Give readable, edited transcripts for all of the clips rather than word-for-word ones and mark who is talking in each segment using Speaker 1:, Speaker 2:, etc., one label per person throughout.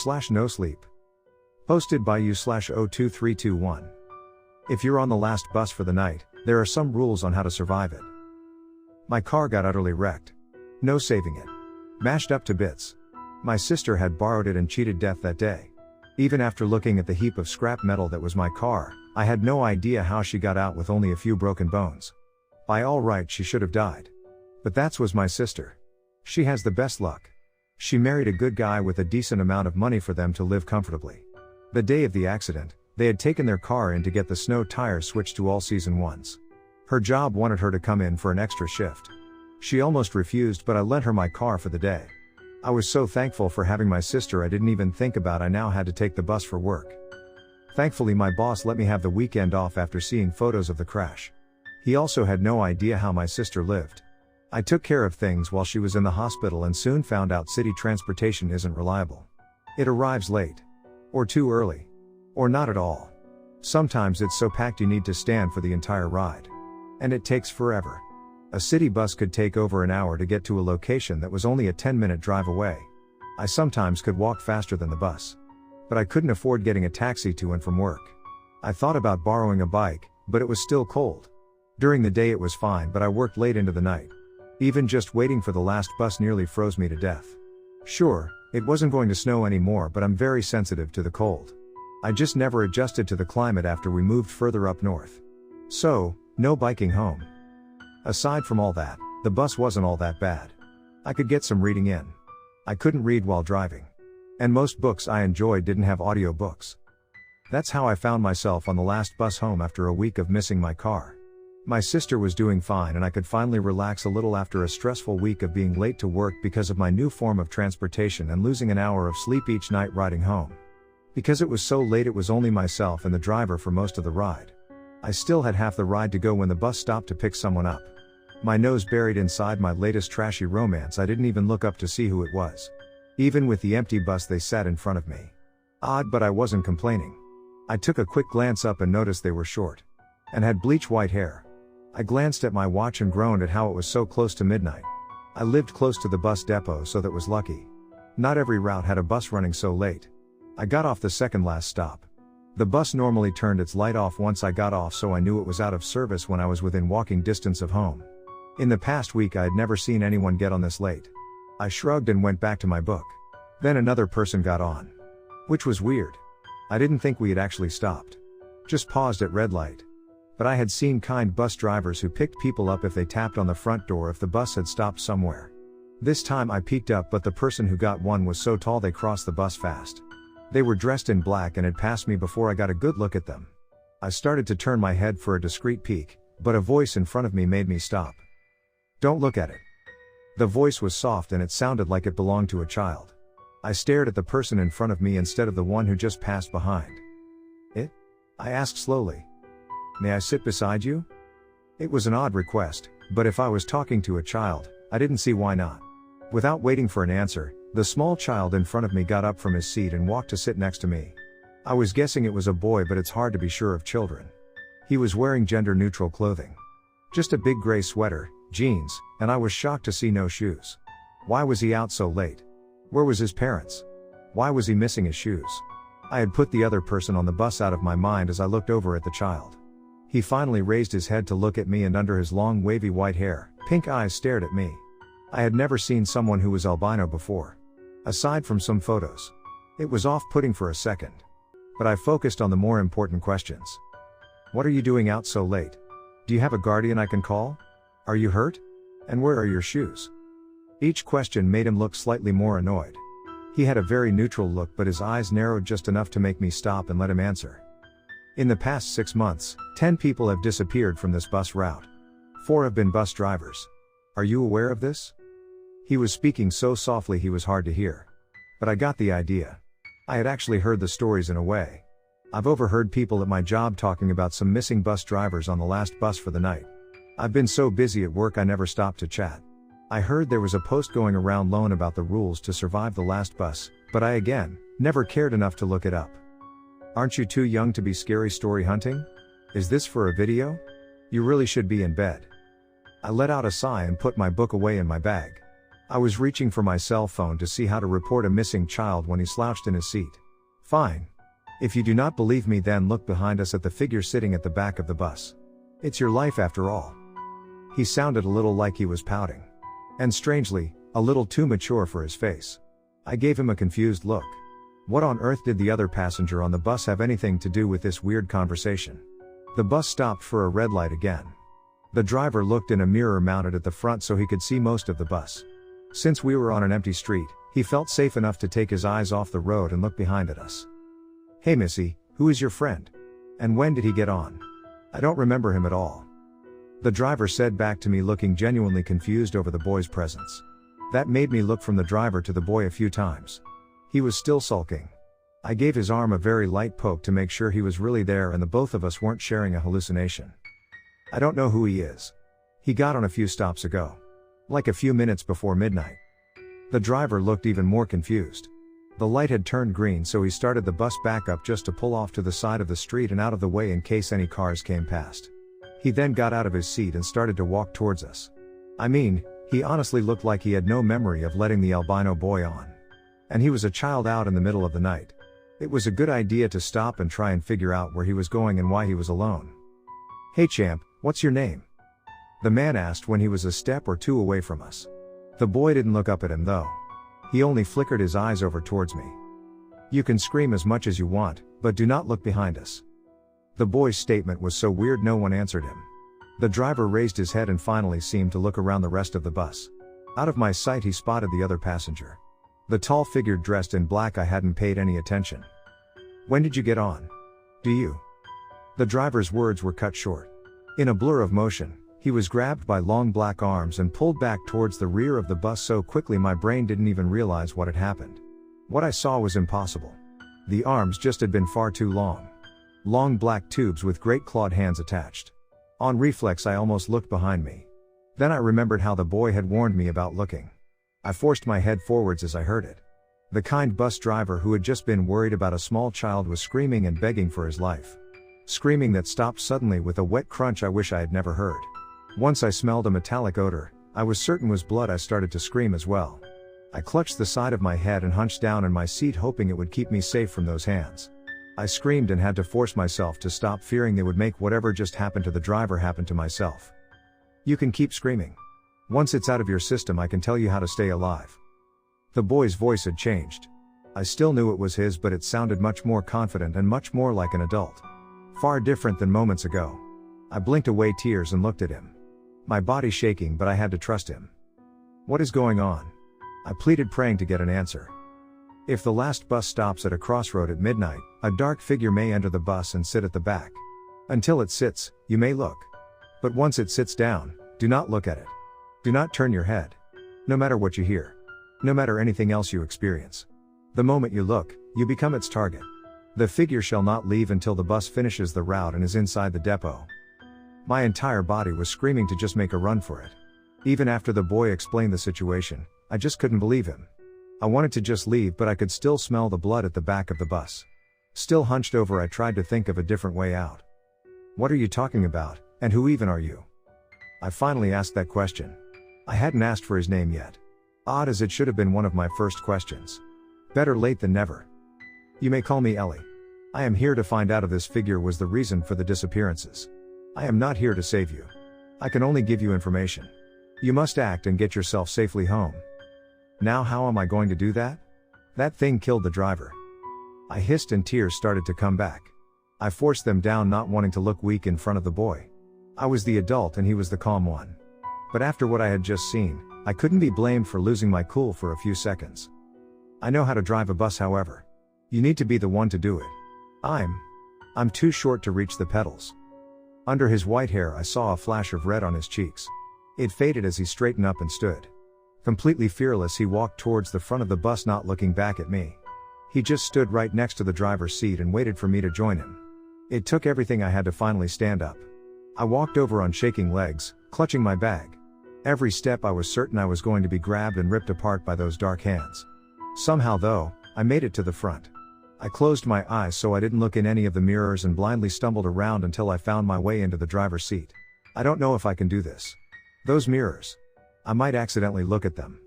Speaker 1: r/nosleep. Posted by you/02321. If you're on the last bus for the night, there are some rules on how to survive it. My car got utterly wrecked. No saving it. Mashed up to bits. My sister had borrowed it and cheated death that day. Even after looking at the heap of scrap metal that was my car, I had no idea how she got out with only a few broken bones. By all rights she should have died. But that was my sister. She has the best luck. She married a good guy with a decent amount of money for them to live comfortably. The day of the accident, they had taken their car in to get the snow tires switched to all-season ones. Her job wanted her to come in for an extra shift. She almost refused, but I lent her my car for the day. I was so thankful for having my sister I didn't even think about I now had to take the bus for work. Thankfully my boss let me have the weekend off after seeing photos of the crash. He also had no idea how my sister lived. I took care of things while she was in the hospital and soon found out city transportation isn't reliable. It arrives late. Or too early. Or not at all. Sometimes it's so packed you need to stand for the entire ride. And it takes forever. A city bus could take over an hour to get to a location that was only a 10-minute drive away. I sometimes could walk faster than the bus. But I couldn't afford getting a taxi to and from work. I thought about borrowing a bike, but it was still cold. During the day it was fine, but I worked late into the night. Even just waiting for the last bus nearly froze me to death. Sure, it wasn't going to snow anymore, but I'm very sensitive to the cold. I just never adjusted to the climate after we moved further up north. So, no biking home. Aside from all that, the bus wasn't all that bad. I could get some reading in. I couldn't read while driving. And most books I enjoyed didn't have audiobooks. That's how I found myself on the last bus home after a week of missing my car. My sister was doing fine and I could finally relax a little after a stressful week of being late to work because of my new form of transportation and losing an hour of sleep each night riding home. Because it was so late it was only myself and the driver for most of the ride. I still had half the ride to go when the bus stopped to pick someone up. My nose buried inside my latest trashy romance, I didn't even look up to see who it was. Even with the empty bus they sat in front of me. Odd, but I wasn't complaining. I took a quick glance up and noticed they were short. And had bleach white hair. I glanced at my watch and groaned at how it was so close to midnight. I lived close to the bus depot, so that was lucky. Not every route had a bus running so late. I got off the second last stop. The bus normally turned its light off once I got off, so I knew it was out of service when I was within walking distance of home. In the past week I had never seen anyone get on this late. I shrugged and went back to my book. Then another person got on. Which was weird. I didn't think we had actually stopped. Just paused at red light. But I had seen kind bus drivers who picked people up if they tapped on the front door if the bus had stopped somewhere. This time I peeked up, but the person who got one was so tall they crossed the bus fast. They were dressed in black and had passed me before I got a good look at them. I started to turn my head for a discreet peek, but a voice in front of me made me stop. Don't look at it. The voice was soft and it sounded like it belonged to a child. I stared at the person in front of me instead of the one who just passed behind. It? I asked slowly. May I sit beside you? It was an odd request, but if I was talking to a child, I didn't see why not. Without waiting for an answer, the small child in front of me got up from his seat and walked to sit next to me. I was guessing it was a boy, but it's hard to be sure of children. He was wearing gender-neutral clothing. Just a big gray sweater, jeans, and I was shocked to see no shoes. Why was he out so late? Where was his parents? Why was he missing his shoes? I had put the other person on the bus out of my mind as I looked over at the child. He finally raised his head to look at me, and under his long wavy white hair, pink eyes stared at me. I had never seen someone who was albino before. Aside from some photos. It was off-putting for a second. But I focused on the more important questions. What are you doing out so late? Do you have a guardian I can call? Are you hurt? And where are your shoes? Each question made him look slightly more annoyed. He had a very neutral look, but his eyes narrowed just enough to make me stop and let him answer. In the past 6 months, 10 people have disappeared from this bus route. 4 have been bus drivers. Are you aware of this? He was speaking so softly he was hard to hear. But I got the idea. I had actually heard the stories in a way. I've overheard people at my job talking about some missing bus drivers on the last bus for the night. I've been so busy at work I never stopped to chat. I heard there was a post going around lone about the rules to survive the last bus, but I again, never cared enough to look it up. Aren't you too young to be scary story hunting? Is this for a video? You really should be in bed. I let out a sigh and put my book away in my bag. I was reaching for my cell phone to see how to report a missing child when he slouched in his seat. Fine. If you do not believe me, then look behind us at the figure sitting at the back of the bus. It's your life after all. He sounded a little like he was pouting. And strangely, a little too mature for his face. I gave him a confused look. What on earth did the other passenger on the bus have anything to do with this weird conversation? The bus stopped for a red light again. The driver looked in a mirror mounted at the front so he could see most of the bus. Since we were on an empty street, he felt safe enough to take his eyes off the road and look behind at us. Hey Missy, who is your friend? And when did he get on? I don't remember him at all. The driver said back to me, looking genuinely confused over the boy's presence. That made me look from the driver to the boy a few times. He was still sulking. I gave his arm a very light poke to make sure he was really there and the both of us weren't sharing a hallucination. I don't know who he is. He got on a few stops ago. Like a few minutes before midnight. The driver looked even more confused. The light had turned green, so he started the bus back up just to pull off to the side of the street and out of the way in case any cars came past. He then got out of his seat and started to walk towards us. I mean, he honestly looked like he had no memory of letting the albino boy on. And he was a child out in the middle of the night. It was a good idea to stop and try and figure out where he was going and why he was alone. Hey champ, what's your name? The man asked when he was a step or two away from us. The boy didn't look up at him though. He only flickered his eyes over towards me. You can scream as much as you want, but do not look behind us. The boy's statement was so weird no one answered him. The driver raised his head and finally seemed to look around the rest of the bus. Out of my sight he spotted the other passenger. The tall figure dressed in black. I hadn't paid any attention. When did you get on? Do you? The driver's words were cut short. In a blur of motion, he was grabbed by long black arms and pulled back towards the rear of the bus so quickly my brain didn't even realize what had happened. What I saw was impossible. The arms just had been far too long. Long black tubes with great clawed hands attached. On reflex I almost looked behind me. Then I remembered how the boy had warned me about looking. I forced my head forwards as I heard it. The kind bus driver who had just been worried about a small child was screaming and begging for his life. Screaming that stopped suddenly with a wet crunch I wish I had never heard. Once I smelled a metallic odor, I was certain was blood. I started to scream as well. I clutched the side of my head and hunched down in my seat hoping it would keep me safe from those hands. I screamed and had to force myself to stop, fearing they would make whatever just happened to the driver happen to myself. You can keep screaming. Once it's out of your system I can tell you how to stay alive. The boy's voice had changed. I still knew it was his, but it sounded much more confident and much more like an adult. Far different than moments ago. I blinked away tears and looked at him. My body shaking, but I had to trust him. What is going on? I pleaded, praying to get an answer. If the last bus stops at a crossroad at midnight, a dark figure may enter the bus and sit at the back. Until it sits, you may look. But once it sits down, do not look at it. Do not turn your head. No matter what you hear. No matter anything else you experience. The moment you look, you become its target. The figure shall not leave until the bus finishes the route and is inside the depot. My entire body was screaming to just make a run for it. Even after the boy explained the situation, I just couldn't believe him. I wanted to just leave, but I could still smell the blood at the back of the bus. Still hunched over, I tried to think of a different way out. What are you talking about, and who even are you? I finally asked that question. I hadn't asked for his name yet. Odd as it should have been one of my first questions. Better late than never. You may call me Ellie. I am here to find out if this figure was the reason for the disappearances. I am not here to save you. I can only give you information. You must act and get yourself safely home. Now how am I going to do that? That thing killed the driver. I hissed and tears started to come back. I forced them down, not wanting to look weak in front of the boy. I was the adult and he was the calm one. But after what I had just seen, I couldn't be blamed for losing my cool for a few seconds. I know how to drive a bus, however. You need to be the one to do it. I'm too short to reach the pedals. Under his white hair I saw a flash of red on his cheeks. It faded as he straightened up and stood. Completely fearless, he walked towards the front of the bus, not looking back at me. He just stood right next to the driver's seat and waited for me to join him. It took everything I had to finally stand up. I walked over on shaking legs, clutching my bag. Every step I was certain I was going to be grabbed and ripped apart by those dark hands. Somehow though, I made it to the front. I closed my eyes so I didn't look in any of the mirrors and blindly stumbled around until I found my way into the driver's seat. I don't know if I can do this. Those mirrors. I might accidentally look at them.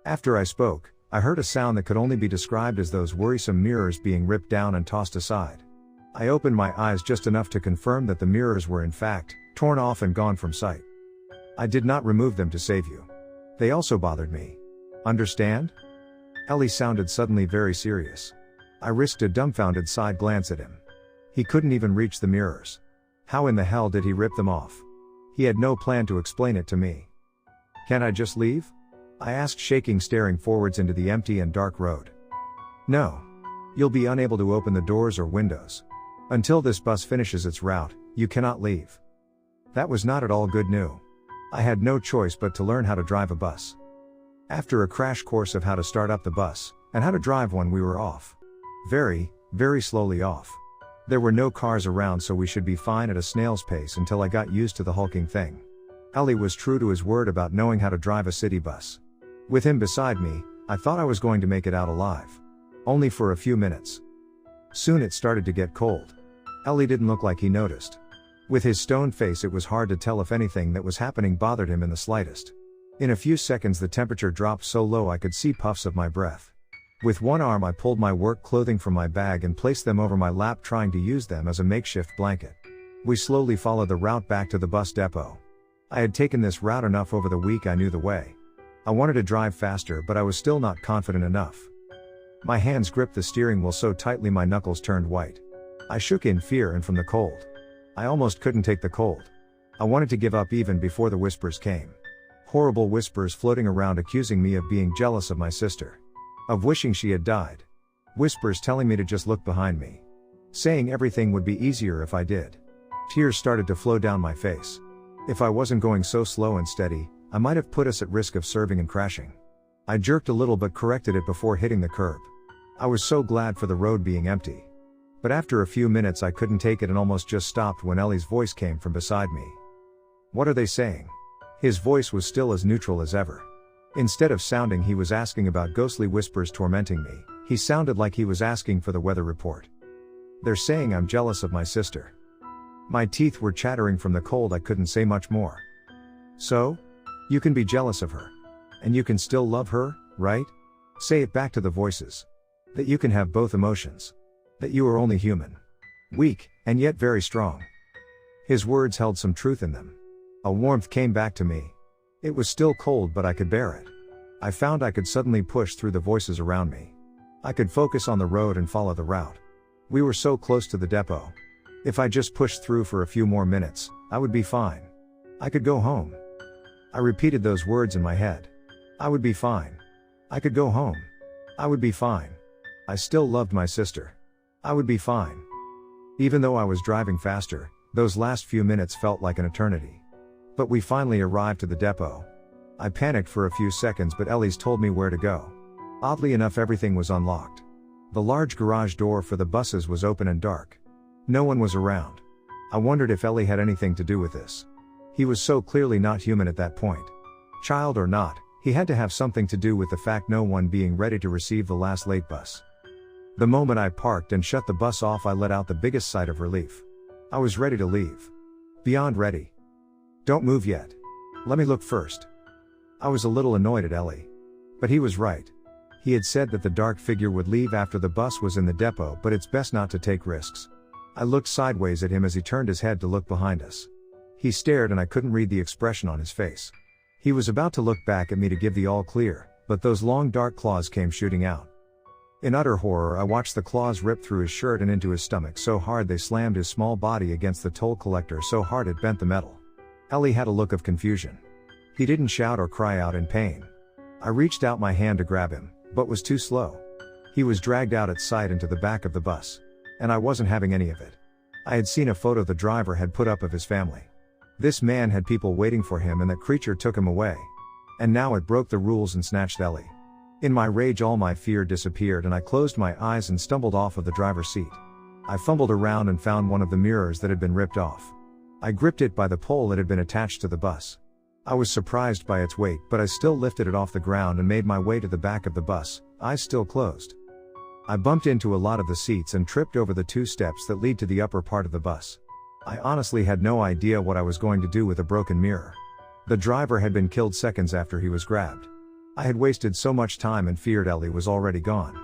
Speaker 1: After I spoke, I heard a sound that could only be described as those worrisome mirrors being ripped down and tossed aside. I opened my eyes just enough to confirm that the mirrors were in fact torn off and gone from sight. I did not remove them to save you. They also bothered me. Understand? Ellie sounded suddenly very serious. I risked a dumbfounded side glance at him. He couldn't even reach the mirrors. How in the hell did he rip them off? He had no plan to explain it to me. Can't I just leave? I asked, shaking, staring forwards into the empty and dark road. No. You'll be unable to open the doors or windows. Until this bus finishes its route, you cannot leave. That was not at all good news. I had no choice but to learn how to drive a bus. After a crash course of how to start up the bus, and how to drive one, we were off. Very, very slowly off. There were no cars around, so we should be fine at a snail's pace until I got used to the hulking thing. Ellie was true to his word about knowing how to drive a city bus. With him beside me, I thought I was going to make it out alive. Only for a few minutes. Soon it started to get cold. Ellie didn't look like he noticed. With his stone face, it was hard to tell if anything that was happening bothered him in the slightest. In a few seconds the temperature dropped so low I could see puffs of my breath. With one arm I pulled my work clothing from my bag and placed them over my lap, trying to use them as a makeshift blanket. We slowly followed the route back to the bus depot. I had taken this route enough over the week I knew the way. I wanted to drive faster, but I was still not confident enough. My hands gripped the steering wheel so tightly my knuckles turned white. I shook in fear and from the cold. I almost couldn't take the cold. I wanted to give up even before the whispers came. Horrible whispers floating around accusing me of being jealous of my sister. Of wishing she had died. Whispers telling me to just look behind me. Saying everything would be easier if I did. Tears started to flow down my face. If I wasn't going so slow and steady, I might have put us at risk of serving and crashing. I jerked a little but corrected it before hitting the curb. I was so glad for the road being empty. But after a few minutes I couldn't take it and almost just stopped when Ellie's voice came from beside me. What are they saying? His voice was still as neutral as ever. Instead of sounding he was asking about ghostly whispers tormenting me, he sounded like he was asking for the weather report. They're saying I'm jealous of my sister. My teeth were chattering from the cold. I couldn't say much more. So? You can be jealous of her. And you can still love her, right? Say it back to the voices. That you can have both emotions. That you are only human. Weak, and yet very strong. His words held some truth in them. A warmth came back to me. It was still cold, but I could bear it. I found I could suddenly push through the voices around me. I could focus on the road and follow the route. We were so close to the depot. If I just pushed through for a few more minutes, I would be fine. I could go home. I repeated those words in my head. I would be fine. I could go home. I would be fine. I still loved my sister. I would be fine. Even though I was driving faster, those last few minutes felt like an eternity. But we finally arrived to the depot. I panicked for a few seconds, but Ellie's told me where to go. Oddly enough, everything was unlocked. The large garage door for the buses was open and dark. No one was around. I wondered if Ellie had anything to do with this. He was so clearly not human at that point. Child or not, he had to have something to do with the fact no one being ready to receive the last late bus. The moment I parked and shut the bus off, I let out the biggest sigh of relief. I was ready to leave. Beyond ready. Don't move yet. Let me look first. I was a little annoyed at Ellie. But he was right. He had said that the dark figure would leave after the bus was in the depot, but it's best not to take risks. I looked sideways at him as he turned his head to look behind us. He stared and I couldn't read the expression on his face. He was about to look back at me to give the all clear, but those long dark claws came shooting out. In utter horror I watched the claws rip through his shirt and into his stomach so hard they slammed his small body against the toll collector so hard it bent the metal. Ellie had a look of confusion. He didn't shout or cry out in pain. I reached out my hand to grab him, but was too slow. He was dragged out at sight into the back of the bus. And I wasn't having any of it. I had seen a photo the driver had put up of his family. This man had people waiting for him and that creature took him away. And now it broke the rules and snatched Ellie. In my rage all my fear disappeared and I closed my eyes and stumbled off of the driver's seat. I fumbled around and found one of the mirrors that had been ripped off. I gripped it by the pole that had been attached to the bus. I was surprised by its weight, but I still lifted it off the ground and made my way to the back of the bus, eyes still closed. I bumped into a lot of the seats and tripped over the 2 steps that lead to the upper part of the bus. I honestly had no idea what I was going to do with a broken mirror. The driver had been killed seconds after he was grabbed. I had wasted so much time and feared Ellie was already gone.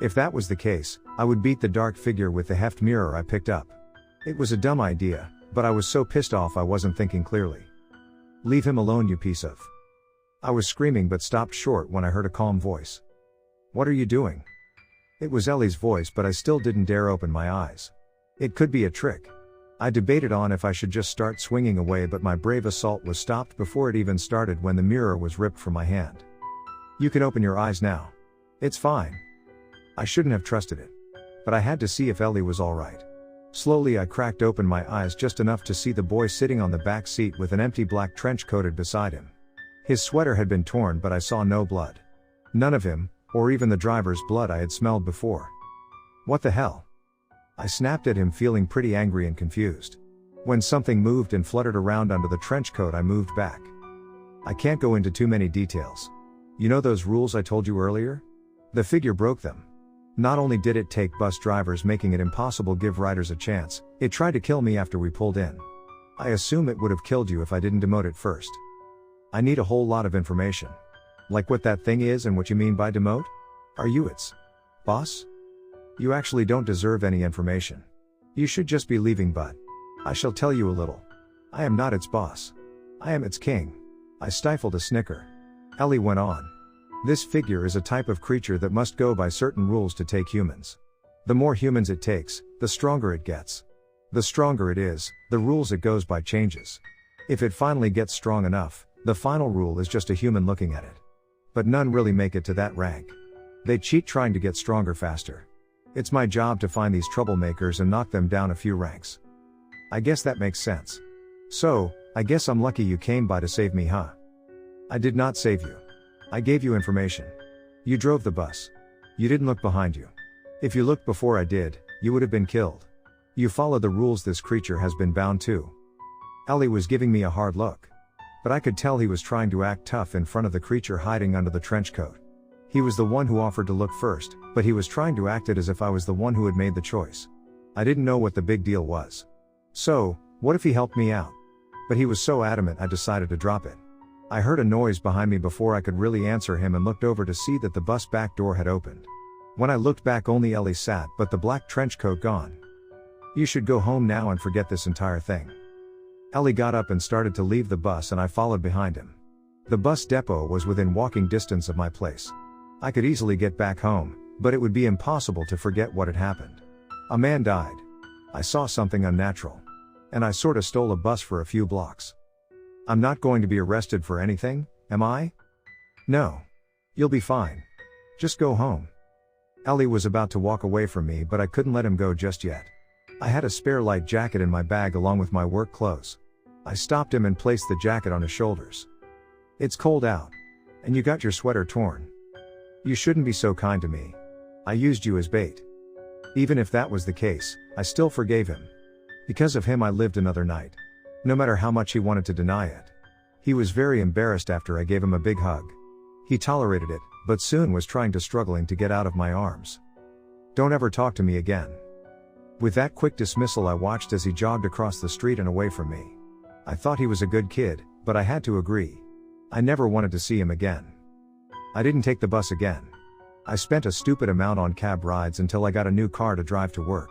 Speaker 1: If that was the case, I would beat the dark figure with the heft mirror I picked up. It was a dumb idea, but I was so pissed off I wasn't thinking clearly. "Leave him alone, you piece of..." I was screaming but stopped short when I heard a calm voice. "What are you doing?" It was Ellie's voice, but I still didn't dare open my eyes. It could be a trick. I debated on if I should just start swinging away, but my brave assault was stopped before it even started when the mirror was ripped from my hand. "You can open your eyes now. It's fine." I shouldn't have trusted it. But I had to see if Ellie was alright. Slowly I cracked open my eyes just enough to see the boy sitting on the back seat with an empty black trench coated beside him. His sweater had been torn, but I saw no blood. None of him, or even the driver's blood I had smelled before. "What the hell?" I snapped at him, feeling pretty angry and confused. When something moved and fluttered around under the trench coat, I moved back. I can't go into too many details. You know those rules I told you earlier? The figure broke them. Not only did it take bus drivers, making it impossible to give riders a chance, it tried to kill me after we pulled in. I assume it would have killed you if I didn't demote it first. I need a whole lot of information. Like what that thing is and what you mean by demote? Are you its boss? You actually don't deserve any information. You should just be leaving, but I shall tell you a little. I am not its boss. I am its king. I stifled a snicker. Ellie went on. This figure is a type of creature that must go by certain rules to take humans. The more humans it takes, the stronger it gets. The stronger it is, the rules it goes by changes. If it finally gets strong enough, the final rule is just a human looking at it. But none really make it to that rank. They cheat trying to get stronger faster. It's my job to find these troublemakers and knock them down a few ranks. I guess that makes sense. So, I guess I'm lucky you came by to save me, huh? I did not save you. I gave you information. You drove the bus. You didn't look behind you. If you looked before I did, you would have been killed. You followed the rules this creature has been bound to. Ellie was giving me a hard look. But I could tell he was trying to act tough in front of the creature hiding under the trench coat. He was the one who offered to look first, but he was trying to act it as if I was the one who had made the choice. I didn't know what the big deal was. So, what if he helped me out? But he was so adamant I decided to drop it. I heard a noise behind me before I could really answer him and looked over to see that the bus back door had opened. When I looked back, only Ellie sat, but the black trench coat gone. "You should go home now and forget this entire thing." Ellie got up and started to leave the bus, and I followed behind him. The bus depot was within walking distance of my place. I could easily get back home, but it would be impossible to forget what had happened. A man died. I saw something unnatural. And I sorta stole a bus for a few blocks. I'm not going to be arrested for anything, am I? No. You'll be fine. Just go home. Ellie was about to walk away from me, but I couldn't let him go just yet. I had a spare light jacket in my bag along with my work clothes. I stopped him and placed the jacket on his shoulders. "It's cold out. And you got your sweater torn. You shouldn't be so kind to me. I used you as bait." Even if that was the case, I still forgave him. Because of him I lived another night. No matter how much he wanted to deny it. He was very embarrassed after I gave him a big hug. He tolerated it, but soon was struggling to get out of my arms. "Don't ever talk to me again." With that quick dismissal, I watched as he jogged across the street and away from me. I thought he was a good kid, but I had to agree. I never wanted to see him again. I didn't take the bus again. I spent a stupid amount on cab rides until I got a new car to drive to work.